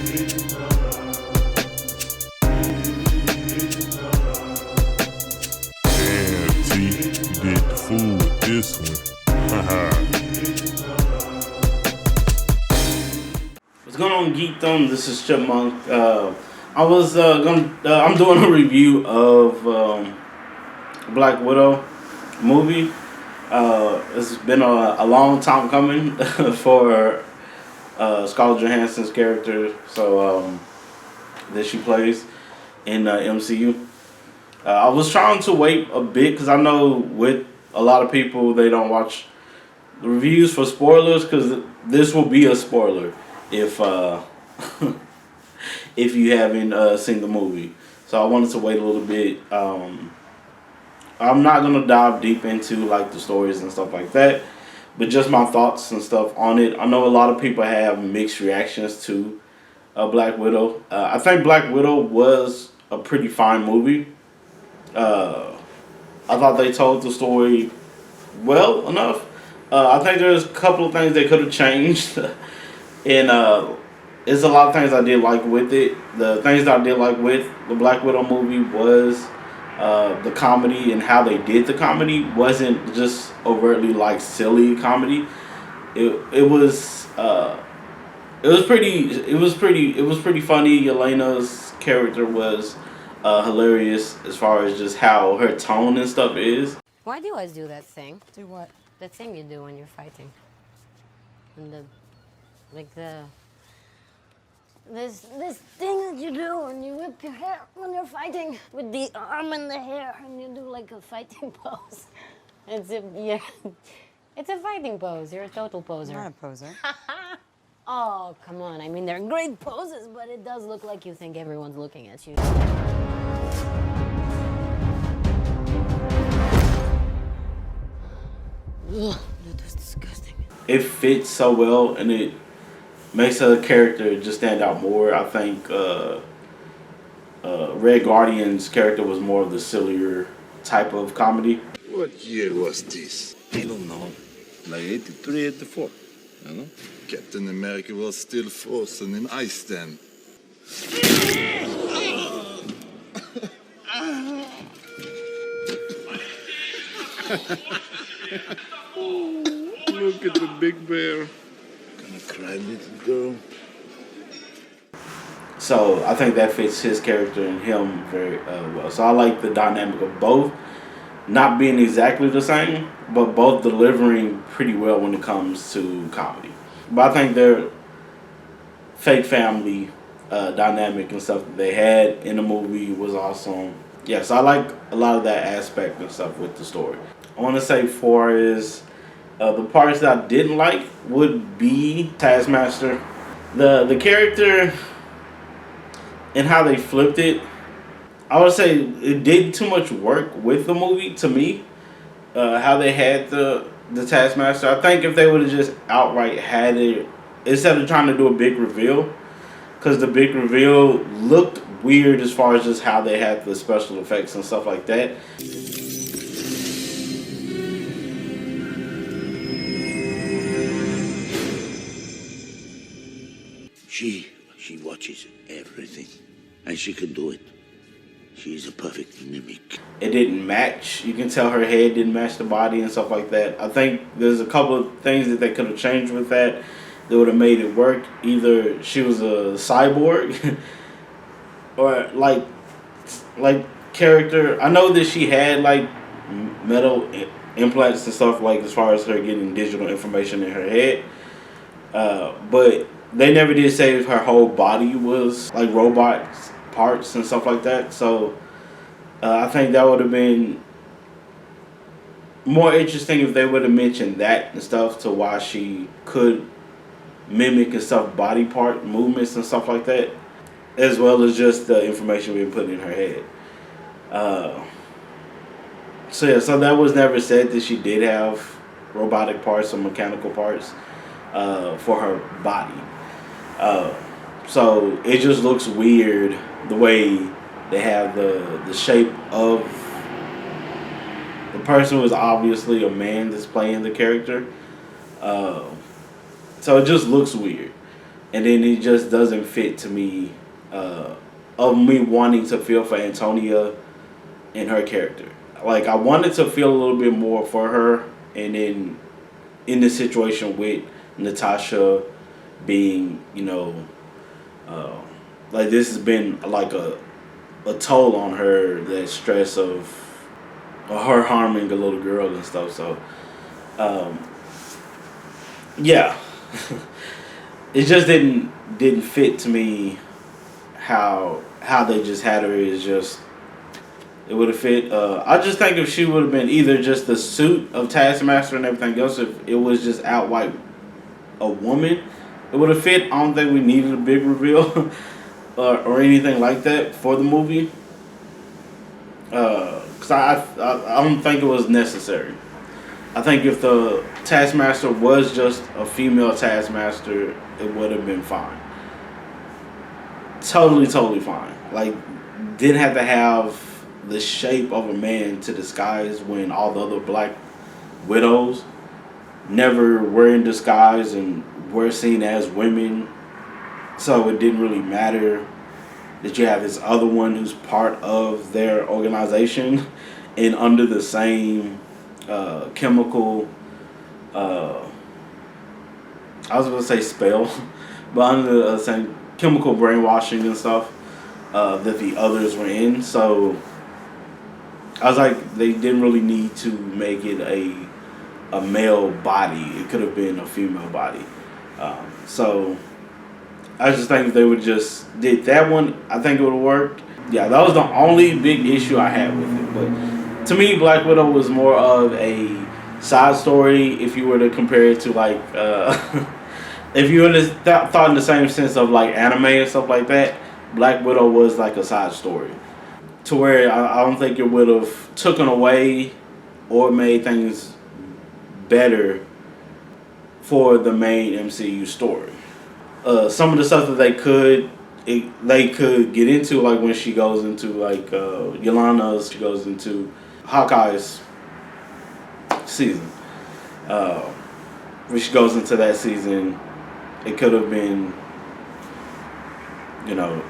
Damn, T, you did the fool with this one. What's going on, Geekdom? This is Chipmunk. I'm doing a review of Black Widow movie. It's been a long time coming for Scarlett Johansson's character, that she plays in MCU. I was trying to wait a bit because I know with a lot of people they don't watch the reviews for spoilers, because this will be a spoiler if if you haven't seen the movie. So I wanted to wait a little bit. I'm not gonna dive deep into like the stories and stuff like that, but just my thoughts and stuff on it. I know a lot of people have mixed reactions to Black Widow. I think Black Widow was a pretty fine movie. I thought they told the story well enough. I think there's a couple of things they could have changed, and there's a lot of things I did like with it. The things that I did like with the Black Widow movie was the comedy, and how they did the comedy wasn't just overtly like silly comedy. It was pretty funny. Yelena's character was hilarious as far as just how her tone and stuff is. Why do you always do that thing? Do what? That thing you do when you're fighting. And this thing that you do when you whip your hair when you're fighting with the arm and the hair, and you do like a fighting pose. It's a fighting pose. You're a total poser. I'm not a poser. Oh, come on. I mean, they're great poses, but it does look like you think everyone's looking at you. Ugh, that was disgusting. It fits so well, and it makes her character just stand out more. I think Red Guardian's character was more of the sillier type of comedy. What year was this? I don't know. Like 83, 84. You know? Captain America was still frozen in ice then. Look at the big bear. Gonna cry, little girl. So I think that fits his character and him very well. So I like the dynamic of both, not being exactly the same, but both delivering pretty well when it comes to comedy. But I think their fake family dynamic and stuff that they had in the movie was awesome. Yeah, so I like a lot of that aspect and stuff with the story. I want to say far as the parts that I didn't like would be Taskmaster. The character and how they flipped it, I would say it did too much work with the movie to me. How they had the Taskmaster. I think if they would have just outright had it, instead of trying to do a big reveal, because the big reveal looked weird as far as just how they had the special effects and stuff like that. She watches everything, and she can do it. She's a perfect mimic. It didn't match. You can tell her head didn't match the body and stuff like that. I think there's a couple of things that they could have changed with that would have made it work. Either she was a cyborg or like character. I know that she had like metal implants and stuff, like as far as her getting digital information in her head, but they never did say if her whole body was like robot parts and stuff like that. So I think that would have been more interesting if they would have mentioned that and stuff, to why she could mimic and stuff body part movements and stuff like that, as well as just the information being put in her head. So that was never said that she did have robotic parts or mechanical parts for her body. So it just looks weird the way they have the shape of the person was obviously a man that's playing the character. So it just looks weird. and then it just doesn't fit to me. Of me wanting to feel for Antonia and her character. Like I wanted to feel a little bit more for her, and then in the situation with Natasha being, uh, like this has been like a toll on her, that stress of her harming a little girl and stuff. So, um, yeah, it just didn't fit to me how they just had her. Is just it would have fit. I just think if she would have been either just the suit of Taskmaster and everything else, if it was just outright a woman, it would have fit. I don't think we needed a big reveal or anything like that for the movie. Cause I don't think it was necessary. I think if the Taskmaster was just a female Taskmaster, it would have been fine. Totally fine. Like, didn't have to have the shape of a man to disguise when all the other Black Widows never were in disguise and were seen as women. So it didn't really matter that you have this other one who's part of their organization and under the same chemical, I was going to say spell, but under the same chemical brainwashing and stuff that the others were in. So I was like, they didn't really need to make it a male body. It could have been a female body. So I just think if they would just did that one, I think it would have worked. Yeah, that was the only big issue I had with it. But to me, Black Widow was more of a side story. If you were to compare it to like, if you were to thought in the same sense of like anime and stuff like that, Black Widow was like a side story. To where I don't think it would have taken away or made things better for the main MCU story. Some of the stuff that they could get into, like when she goes into like Yelena's, she goes into Hawkeye's season. When she goes into that season, it could have been,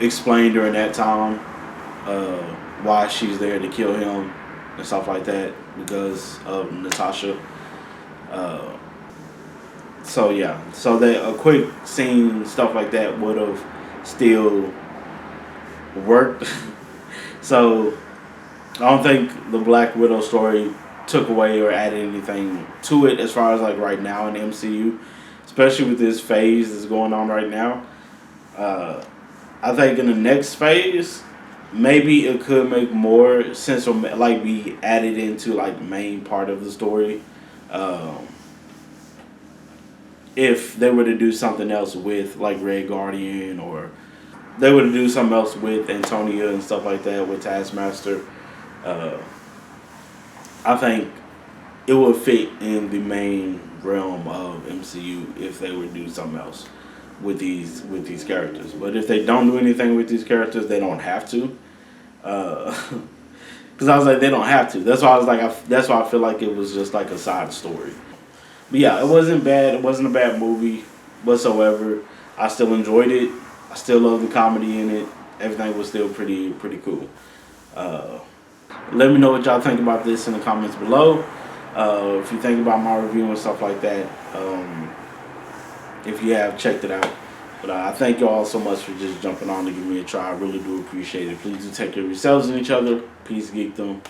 explained during that time why she's there to kill him and stuff like that because of Natasha. So yeah, so that a quick scene, stuff like that would have still worked. So I don't think the Black Widow story took away or added anything to it as far as like right now in the MCU, especially with this phase that's going on right now. I think in the next phase, maybe it could make more sense or like be added into like main part of the story. If they were to do something else with like Red Guardian, or they were to do something else with Antonia and stuff like that with Taskmaster, I think it would fit in the main realm of MCU if they would do something else with these characters. But if they don't do anything with these characters, they don't have to. Because I was like, they don't have to. That's why I was like, that's why I feel like it was just like a side story. But yeah, it wasn't bad. It wasn't a bad movie whatsoever. I still enjoyed it. I still love the comedy in it. Everything was still pretty cool. Let me know what y'all think about this in the comments below. If you think about my review and stuff like that, if you have checked it out. But I thank you all so much for just jumping on to give me a try. I really do appreciate it. Please do take care of yourselves and each other. Peace, geekdom.